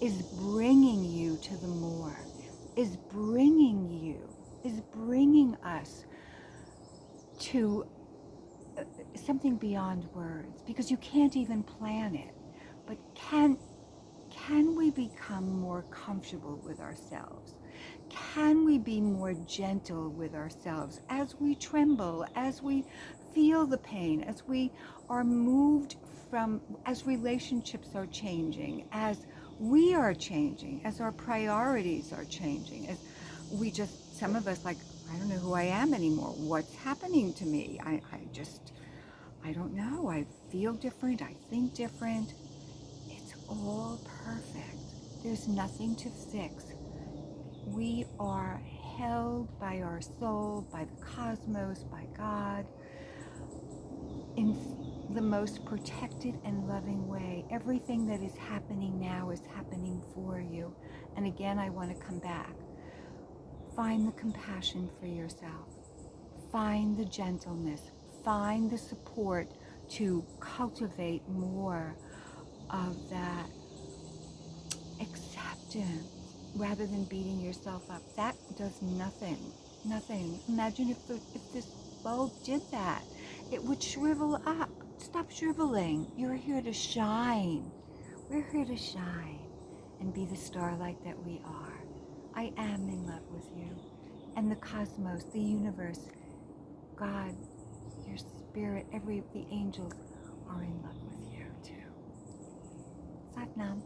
is bringing you to the more, is bringing us to something beyond words, because you can't even plan it. But can we become more comfortable with ourselves? Can we be more gentle with ourselves as we tremble, as we feel the pain, as we are moved from, as relationships are changing, as we are changing, as our priorities are changing, as we just, some of us, like, I don't know who I am anymore. What's happening to me? I don't know. I feel different. I think different. It's all perfect. There's nothing to fix. We are held by our soul, by the cosmos, by God, in the most protected and loving way. Everything that is happening now is happening for you. And again, I want to come back. Find the compassion for yourself. Find the gentleness. Find the support to cultivate more of that acceptance rather than beating yourself up. That does nothing. Nothing. Imagine if this bulb did that. It would shrivel up. Stop shriveling. You're here to shine. We're here to shine and be the starlight that we are. I am in love with you. And the cosmos, the universe, God, your spirit, the angels are in love with you too. Sat Nam.